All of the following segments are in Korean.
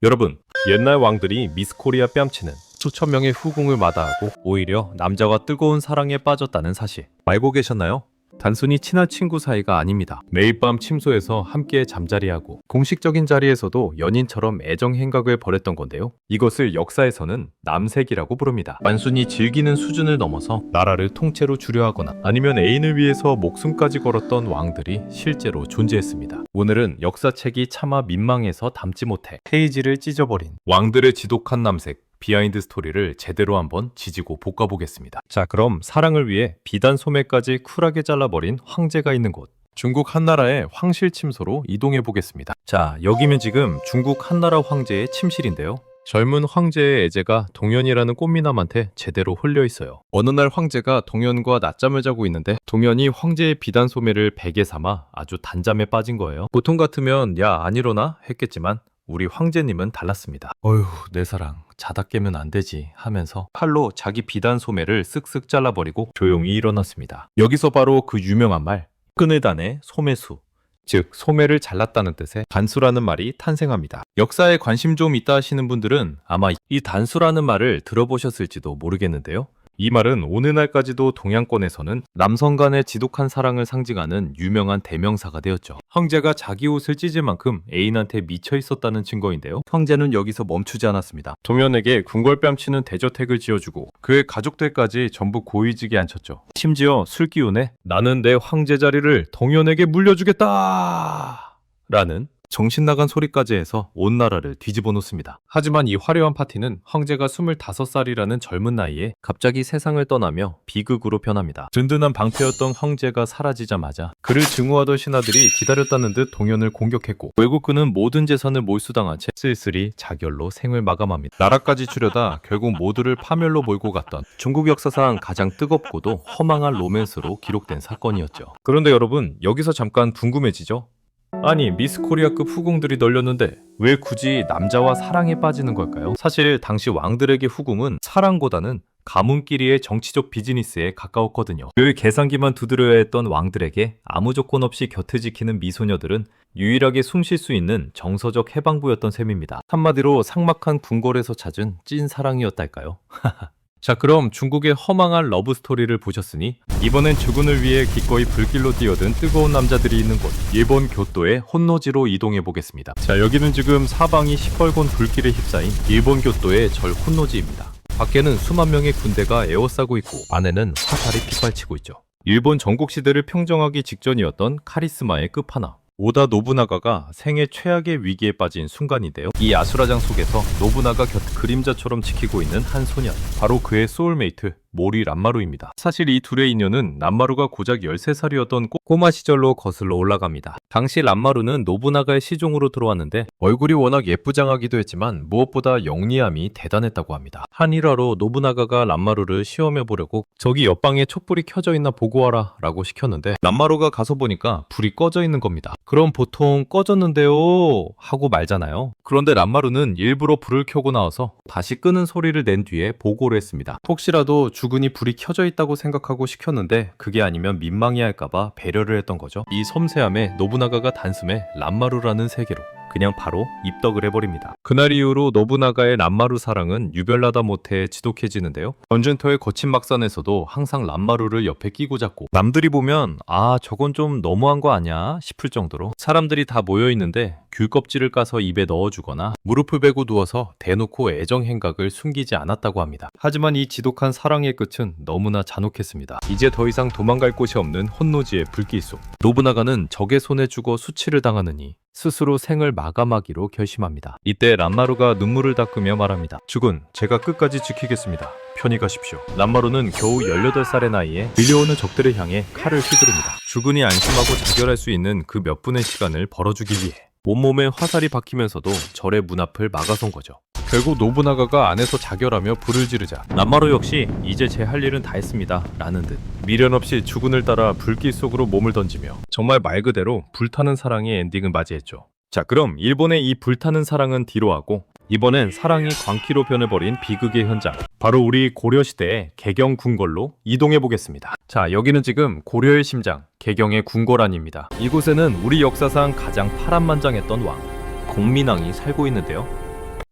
여러분, 옛날 왕들이 미스코리아 뺨치는 수천 명의 후궁을 마다하고 오히려 남자와 뜨거운 사랑에 빠졌다는 사실 알고 계셨나요? 단순히 친한 친구 사이가 아닙니다. 매일 밤 침소에서 함께 잠자리하고 공식적인 자리에서도 연인처럼 애정 행각을 벌였던 건데요. 이것을 역사에서는 남색이라고 부릅니다. 단순히 즐기는 수준을 넘어서 나라를 통째로 주려하거나 아니면 애인을 위해서 목숨까지 걸었던 왕들이 실제로 존재했습니다. 오늘은 역사책이 차마 민망해서 담지 못해 페이지를 찢어버린 왕들의 지독한 남색 비하인드 스토리를 제대로 한번 지지고 볶아보겠습니다. 자, 그럼 사랑을 위해 비단 소매까지 쿨하게 잘라버린 황제가 있는 곳, 중국 한나라의 황실 침소로 이동해 보겠습니다. 자, 여기면 지금 중국 한나라 황제의 침실인데요. 젊은 황제의 애제가 동현이라는 꽃미남한테 제대로 홀려 있어요. 어느 날 황제가 동현과 낮잠을 자고 있는데 동현이 황제의 비단 소매를 베개 삼아 아주 단잠에 빠진 거예요. 보통 같으면 야, 안 일어나? 했겠지만 우리 황제님은 달랐습니다. 어휴, 내 사랑, 자다 깨면 안 되지 하면서 칼로 자기 비단 소매를 쓱쓱 잘라버리고 조용히 일어났습니다. 여기서 바로 그 유명한 말, 끈을 다네 소매수, 즉 소매를 잘랐다는 뜻의 단수라는 말이 탄생합니다. 역사에 관심 좀 있다 하시는 분들은 아마 이 단수라는 말을 들어보셨을지도 모르겠는데요. 이 말은 오늘날까지도 동양권에서는 남성 간의 지독한 사랑을 상징하는 유명한 대명사가 되었죠. 황제가 자기 옷을 찢을 만큼 애인한테 미쳐 있었다는 증거인데요. 황제는 여기서 멈추지 않았습니다. 동현에게 궁궐뺨치는 대저택을 지어주고 그의 가족들까지 전부 고위직에 앉혔죠. 심지어 술 기운에 나는 내 황제 자리를 동현에게 물려주겠다! 라는 정신나간 소리까지 해서 온 나라를 뒤집어 놓습니다. 하지만 이 화려한 파티는 황제가 25살이라는 젊은 나이에 갑자기 세상을 떠나며 비극으로 변합니다. 든든한 방패였던 황제가 사라지자마자 그를 증오하던 신하들이 기다렸다는 듯 동현을 공격했고 결국 그는 모든 재산을 몰수당한 채 쓸쓸히 자결로 생을 마감합니다. 나라까지 주려다 결국 모두를 파멸로 몰고 갔던 중국 역사상 가장 뜨겁고도 허망한 로맨스로 기록된 사건이었죠. 그런데 여러분, 여기서 잠깐 궁금해지죠? 아니, 미스코리아급 후궁들이 널렸는데 왜 굳이 남자와 사랑에 빠지는 걸까요? 사실 당시 왕들에게 후궁은 사랑보다는 가문끼리의 정치적 비즈니스에 가까웠거든요. 늘 계산기만 두드려야 했던 왕들에게 아무 조건 없이 곁을 지키는 미소녀들은 유일하게 숨 쉴 수 있는 정서적 해방부였던 셈입니다. 한마디로 삭막한 궁궐에서 찾은 찐 사랑이었달까요? 자, 그럼 중국의 허망한 러브스토리를 보셨으니 이번엔 주군을 위해 기꺼이 불길로 뛰어든 뜨거운 남자들이 있는 곳, 일본 교토의 혼노지로 이동해 보겠습니다. 자, 여기는 지금 사방이 시뻘건 불길에 휩싸인 일본 교토의 절 혼노지입니다. 밖에는 수만 명의 군대가 에워싸고 있고 안에는 화살이 빗발치고 있죠. 일본 전국시대를 평정하기 직전이었던 카리스마의 끝판왕, 오다 노부나가가 생애 최악의 위기에 빠진 순간인데요. 이 아수라장 속에서 노부나가 곁 그림자처럼 지키고 있는 한 소년, 바로 그의 소울메이트 모리 란마루입니다. 사실 이 둘의 인연은 란마루가 고작 13살이었던 꼬마 시절로 거슬러 올라갑니다. 당시 란마루는 노부나가의 시종으로 들어왔는데 얼굴이 워낙 예쁘장하기도 했지만 무엇보다 영리함이 대단했다고 합니다. 한 일화로 노부나가가 란마루를 시험해 보려고 저기 옆방에 촛불이 켜져 있나 보고 와라 라고 시켰는데 란마루가 가서 보니까 불이 꺼져 있는 겁니다. 그럼 보통 꺼졌는데요 하고 말잖아요. 그런데 란마루는 일부러 불을 켜고 나와서 다시 끄는 소리를 낸 뒤에 보고를 했습니다. 혹시라도 주군이 불이 켜져 있다고 생각하고 시켰는데 그게 아니면 민망해할까봐 배려를 했던 거죠. 이 섬세함에 노부나가가 단숨에 란마루라는 세계로 그냥 바로 입덕을 해버립니다. 그날 이후로 노부나가의 란마루 사랑은 유별나다 못해 지독해지는데요. 전쟁터의 거친 막산에서도 항상 란마루를 옆에 끼고 잡고 남들이 보면 아, 저건 좀 너무한 거 아니야 싶을 정도로 사람들이 다 모여있는데 귤 껍질을 까서 입에 넣어주거나 무릎을 베고 누워서 대놓고 애정 행각을 숨기지 않았다고 합니다. 하지만 이 지독한 사랑의 끝은 너무나 잔혹했습니다. 이제 더 이상 도망갈 곳이 없는 혼노지의 불길 속, 노부나가는 적의 손에 죽어 수치를 당하느니 스스로 생을 마감하기로 결심합니다. 이때 란마루가 눈물을 닦으며 말합니다. 주군, 제가 끝까지 지키겠습니다. 편히 가십시오. 란마루는 겨우 18살의 나이에 밀려오는 적들을 향해 칼을 휘두릅니다. 주군이 안심하고 자결할 수 있는 그 몇 분의 시간을 벌어주기 위해 온몸에 화살이 박히면서도 절의 문 앞을 막아선 거죠. 결국 노부나가가 안에서 자결하며 불을 지르자 란마루 역시 이제 제 할 일은 다 했습니다 라는 듯 미련 없이 주군을 따라 불길 속으로 몸을 던지며 정말 말 그대로 불타는 사랑의 엔딩을 맞이했죠. 자, 그럼 일본의 이 불타는 사랑은 뒤로 하고 이번엔 사랑이 광기로 변해버린 비극의 현장, 바로 우리 고려시대의 개경 궁궐로 이동해 보겠습니다. 자, 여기는 지금 고려의 심장, 개경의 궁궐안입니다. 이곳에는 우리 역사상 가장 파란만장했던 왕, 공민왕이 살고 있는데요.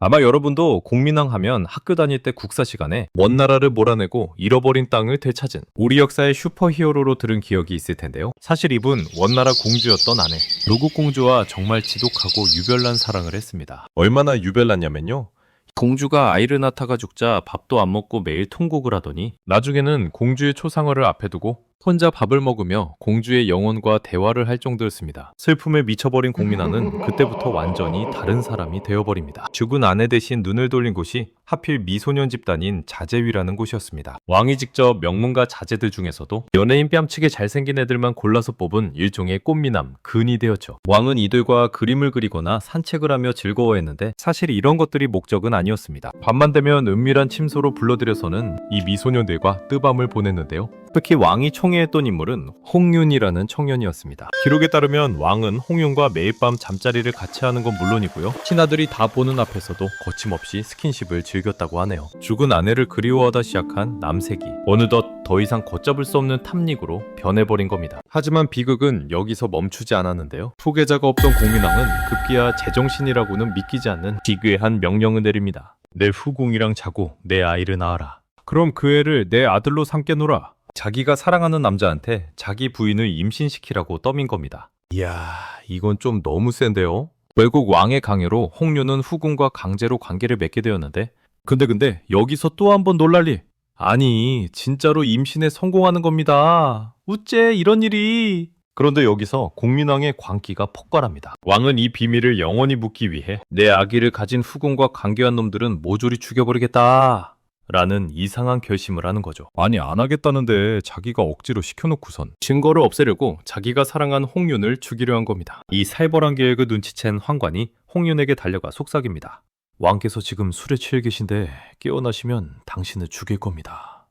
아마 여러분도 공민왕 하면 학교 다닐 때 국사 시간에 먼 나라를 몰아내고 잃어버린 땅을 되찾은 우리 역사의 슈퍼히어로로 들은 기억이 있을 텐데요. 사실 이분 원나라 공주였던 아내 노국 공주와 정말 지독하고 유별난 사랑을 했습니다. 얼마나 유별났냐면요. 공주가 아이를 낳다가 죽자 밥도 안 먹고 매일 통곡을 하더니 나중에는 공주의 초상화를 앞에 두고 혼자 밥을 먹으며 공주의 영혼과 대화를 할 정도였습니다. 슬픔에 미쳐버린 공민왕은 그때부터 완전히 다른 사람이 되어버립니다. 죽은 아내 대신 눈을 돌린 곳이 하필 미소년 집단인 자제위라는 곳이었습니다. 왕이 직접 명문가 자제들 중에서도 연예인 뺨치게 잘생긴 애들만 골라서 뽑은 일종의 꽃미남, 근이 되었죠. 왕은 이들과 그림을 그리거나 산책을 하며 즐거워했는데 사실 이런 것들이 목적은 아니었습니다. 밤만 되면 은밀한 침소로 불러들여서는 이 미소년들과 뜨밤을 보냈는데요. 특히 왕이 총애했던 인물은 홍윤이라는 청년이었습니다. 기록에 따르면 왕은 홍윤과 매일 밤 잠자리를 같이 하는 건 물론이고요. 신하들이 다 보는 앞에서도 거침없이 스킨십을 즐겼다고 하네요. 죽은 아내를 그리워하다 시작한 남색이 어느덧 더 이상 걷잡을 수 없는 탐닉으로 변해버린 겁니다. 하지만 비극은 여기서 멈추지 않았는데요. 후계자가 없던 공민왕은 급기야 제정신이라고는 믿기지 않는 기괴한 명령을 내립니다. 내 후궁이랑 자고 내 아이를 낳아라. 그럼 그 애를 내 아들로 삼게 놓라. 자기가 사랑하는 남자한테 자기 부인을 임신시키라고 떠민 겁니다. 이야, 이건 좀 너무 센데요? 결국 왕의 강요로 홍윤은 후궁과 강제로 관계를 맺게 되었는데 근데 여기서 또 한 번 놀랄 일. 아니, 진짜로 임신에 성공하는 겁니다. 우째 이런 일이. 그런데 여기서 공민왕의 광기가 폭발합니다. 왕은 이 비밀을 영원히 묻기 위해 내 아기를 가진 후궁과 관계한 놈들은 모조리 죽여버리겠다. 라는 이상한 결심을 하는 거죠. 아니, 안 하겠다는데 자기가 억지로 시켜놓고선 증거를 없애려고 자기가 사랑한 홍윤을 죽이려 한 겁니다. 이 살벌한 계획을 눈치챈 황관이 홍윤에게 달려가 속삭입니다. 왕께서 지금 술에 취해 계신데 깨어나시면 당신을 죽일 겁니다.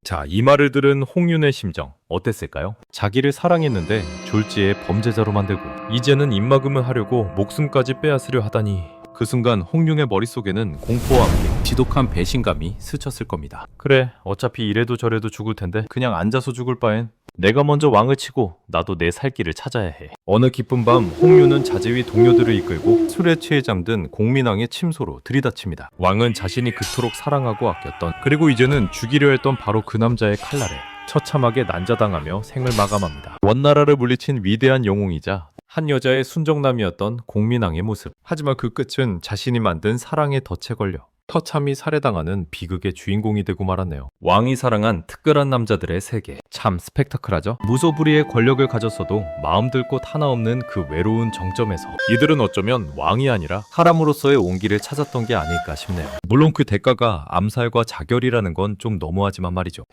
자, 이 말을 들은 홍윤의 심정 어땠을까요? 자기를 사랑했는데 졸지에 범죄자로 만들고 이제는 입막음을 하려고 목숨까지 빼앗으려 하다니. 그 순간 홍윤의 머릿속에는 공포와 함께 지독한 배신감이 스쳤을 겁니다. 그래, 어차피 이래도 저래도 죽을 텐데 그냥 앉아서 죽을 바엔 내가 먼저 왕을 치고 나도 내 살 길을 찾아야 해. 어느 깊은 밤 홍윤은 자제위 동료들을 이끌고 술에 취해 잠든 공민왕의 침소로 들이닥칩니다. 왕은 자신이 그토록 사랑하고 아꼈던 그리고 이제는 죽이려 했던 바로 그 남자의 칼날에 처참하게 난자당하며 생을 마감합니다. 원나라를 물리친 위대한 영웅이자 한 여자의 순정남이었던 공민왕의 모습. 하지만 그 끝은 자신이 만든 사랑의 덫에 걸려 처참히 살해당하는 비극의 주인공이 되고 말았네요. 왕이 사랑한 특별한 남자들의 세계. 참 스펙타클하죠? 무소불위의 권력을 가졌어도 마음 들 곳 하나 없는 그 외로운 정점에서 이들은 어쩌면 왕이 아니라 사람으로서의 온기를 찾았던 게 아닐까 싶네요. 물론 그 대가가 암살과 자결이라는 건 좀 너무하지만 말이죠.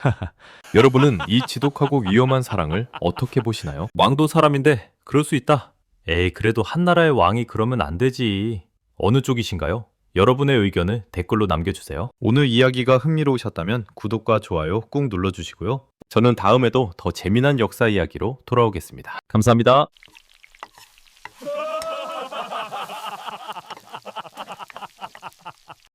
여러분은 이 지독하고 위험한 사랑을 어떻게 보시나요? 왕도 사람인데 그럴 수 있다. 에이, 그래도 한 나라의 왕이 그러면 안 되지. 어느 쪽이신가요? 여러분의 의견을 댓글로 남겨주세요. 오늘 이야기가 흥미로우셨다면 구독과 좋아요 꾹 눌러주시고요. 저는 다음에도 더 재미난 역사 이야기로 돌아오겠습니다. 감사합니다.